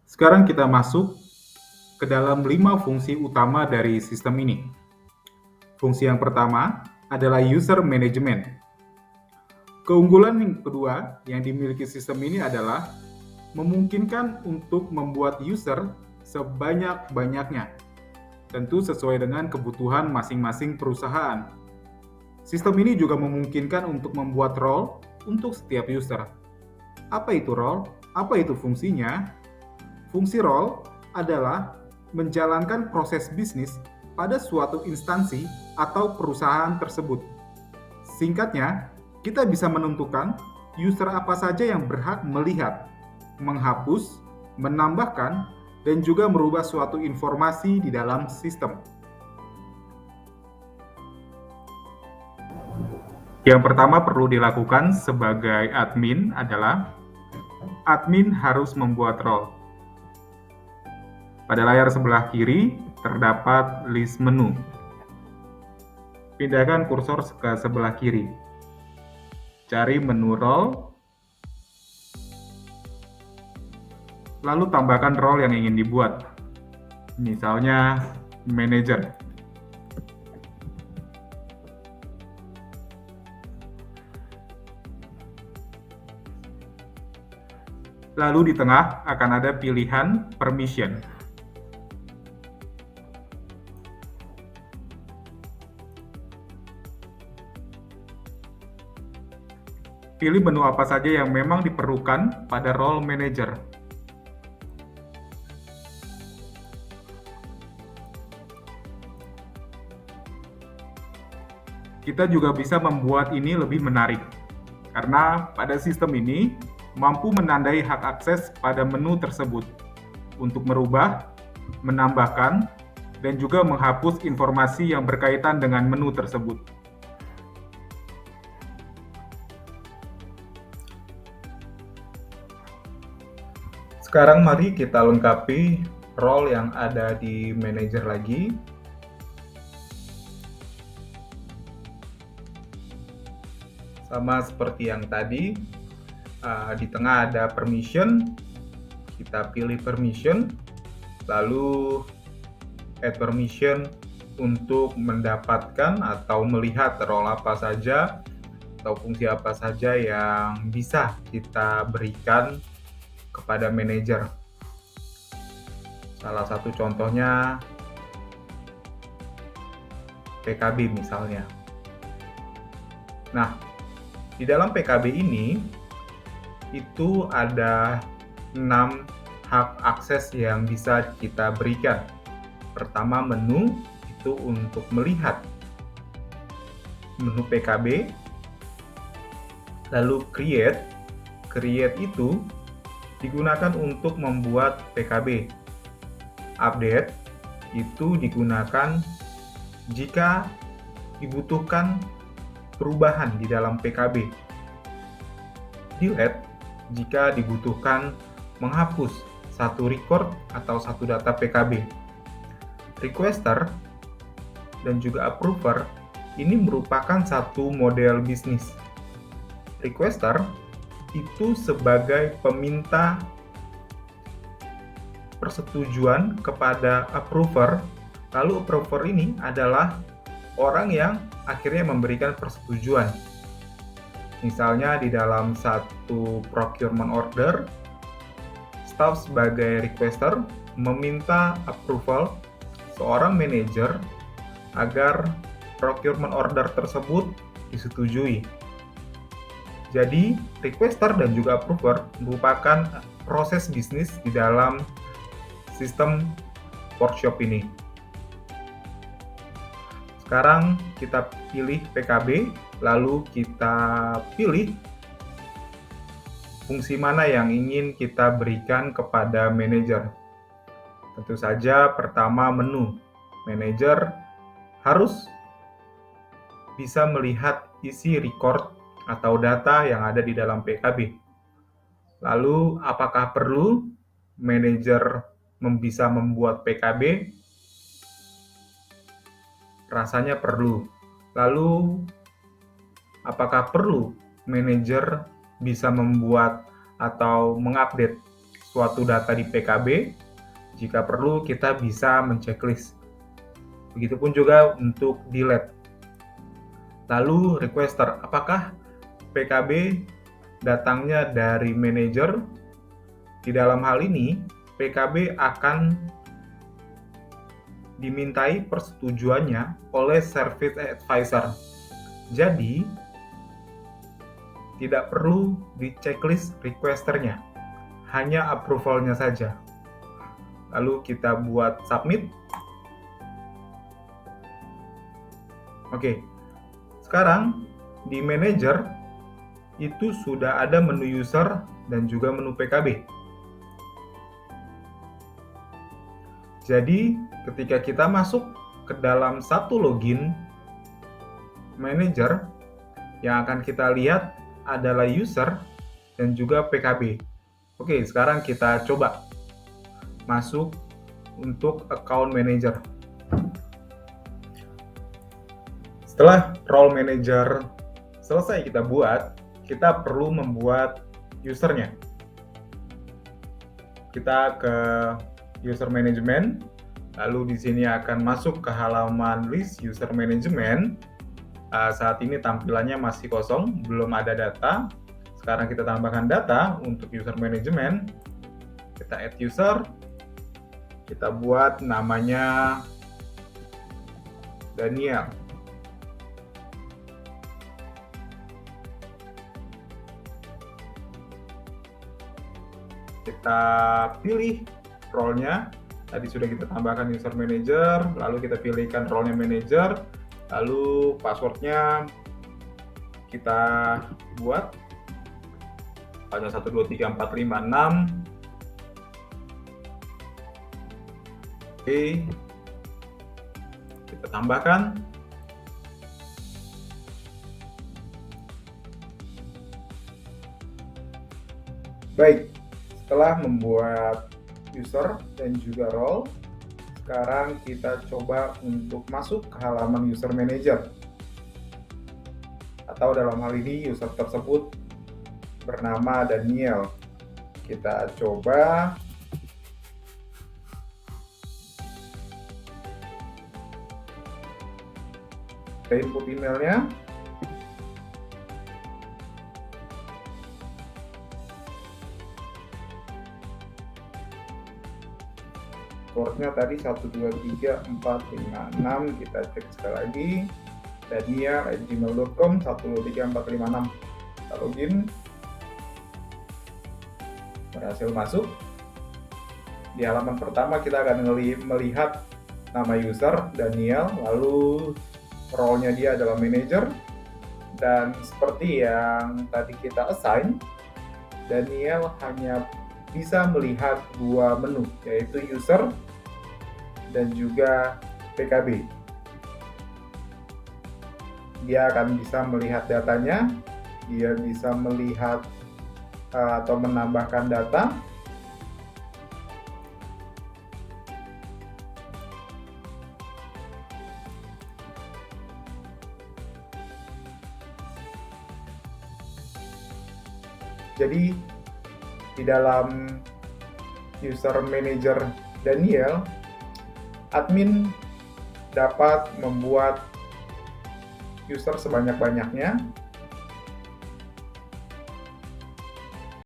Sekarang kita masuk ke dalam 5 fungsi utama dari sistem ini. Fungsi yang pertama adalah user management. Keunggulan yang kedua yang dimiliki sistem ini adalah memungkinkan untuk membuat user sebanyak-banyaknya, tentu sesuai dengan kebutuhan masing-masing perusahaan. Sistem ini juga memungkinkan untuk membuat role untuk setiap user. Apa itu role? Apa itu fungsinya? Fungsi role adalah menjalankan proses bisnis pada suatu instansi atau perusahaan tersebut. Singkatnya, kita bisa menentukan user apa saja yang berhak melihat, menghapus, menambahkan, dan juga merubah suatu informasi di dalam sistem. Yang pertama perlu dilakukan sebagai admin adalah admin harus membuat role. Pada layar sebelah kiri terdapat list menu. Pindahkan kursor ke sebelah kiri. Cari menu role, lalu tambahkan role yang ingin dibuat. Misalnya manager. Lalu di tengah akan ada pilihan permission. Pilih menu apa saja yang memang diperlukan pada role manager. Kita juga bisa membuat ini lebih menarik, karena pada sistem ini mampu menandai hak akses pada menu tersebut untuk merubah, menambahkan, dan juga menghapus informasi yang berkaitan dengan menu tersebut. Sekarang mari kita lengkapi role yang ada di manager lagi. Sama seperti yang tadi, di tengah ada permission, kita pilih permission, lalu add permission untuk mendapatkan atau melihat role apa saja atau fungsi apa saja yang bisa kita berikan kepada manajer. Salah satu contohnya PKB misalnya. Nah, di dalam PKB ini itu ada 6 hak akses yang bisa kita berikan. Pertama, menu itu untuk melihat menu PKB. Lalu create itu digunakan untuk membuat PKB. Update itu digunakan jika dibutuhkan perubahan di dalam PKB. Delete jika dibutuhkan menghapus satu record atau satu data PKB. Requester dan juga approver ini merupakan satu model bisnis. Requester itu sebagai peminta persetujuan kepada approver, lalu approver ini adalah orang yang akhirnya memberikan persetujuan. Misalnya di dalam satu procurement order, staff sebagai requester meminta approval seorang manajer agar procurement order tersebut disetujui. Jadi, requester dan juga approver merupakan proses bisnis di dalam sistem workshop ini. Sekarang kita pilih PKB, lalu kita pilih fungsi mana yang ingin kita berikan kepada manajer. Tentu saja pertama menu. Manajer harus bisa melihat isi record atau data yang ada di dalam PKB. Lalu, apakah perlu manajer bisa membuat PKB? Rasanya perlu. Lalu, apakah perlu manajer bisa membuat atau mengupdate suatu data di PKB, jika perlu kita bisa menceklis. Begitupun juga untuk delete. Lalu requester, apakah PKB datangnya dari manager? Di dalam hal ini, PKB akan dimintai persetujuannya oleh service advisor. Jadi, tidak perlu di checklist requesternya, hanya approvalnya saja. Lalu kita buat submit. Oke, sekarang di manager itu sudah ada menu user dan juga menu PKB. Jadi, ketika kita masuk ke dalam satu login manager, yang akan kita lihat adalah user dan juga PKB. Oke, sekarang kita coba masuk untuk account manager. Setelah role manager selesai kita buat, kita perlu membuat usernya. Kita ke user management, lalu di sini akan masuk ke halaman list user management. Saat ini tampilannya masih kosong, belum ada data. Sekarang kita tambahkan data untuk user management. Kita add user, kita buat namanya Daniel. Kita pilih role-nya. Tadi sudah kita tambahkan user manager, lalu kita pilihkan role-nya manager, lalu password-nya kita buat pada 1, 2, 3, 4, 5, 6. Oke, kita tambahkan. Baik, setelah membuat user dan juga role, sekarang kita coba untuk masuk ke halaman user manager. Atau dalam hal ini user tersebut bernama Daniel. Kita coba input emailnya. Passwordnya tadi 1, 2, 3, 4, 5, 6. Kita cek sekali lagi. Dania@gmail.com 1, 2, 3, 4, 5, 6. Kita login. Berhasil masuk. Di halaman pertama kita akan melihat nama user Daniel, lalu role-nya dia adalah manager, dan seperti yang tadi kita assign, Daniel hanya bisa melihat dua menu, yaitu user dan juga PKB. Dia akan bisa melihat datanya, dia bisa melihat atau menambahkan data. Jadi di dalam user manager Daniel, admin dapat membuat user sebanyak-banyaknya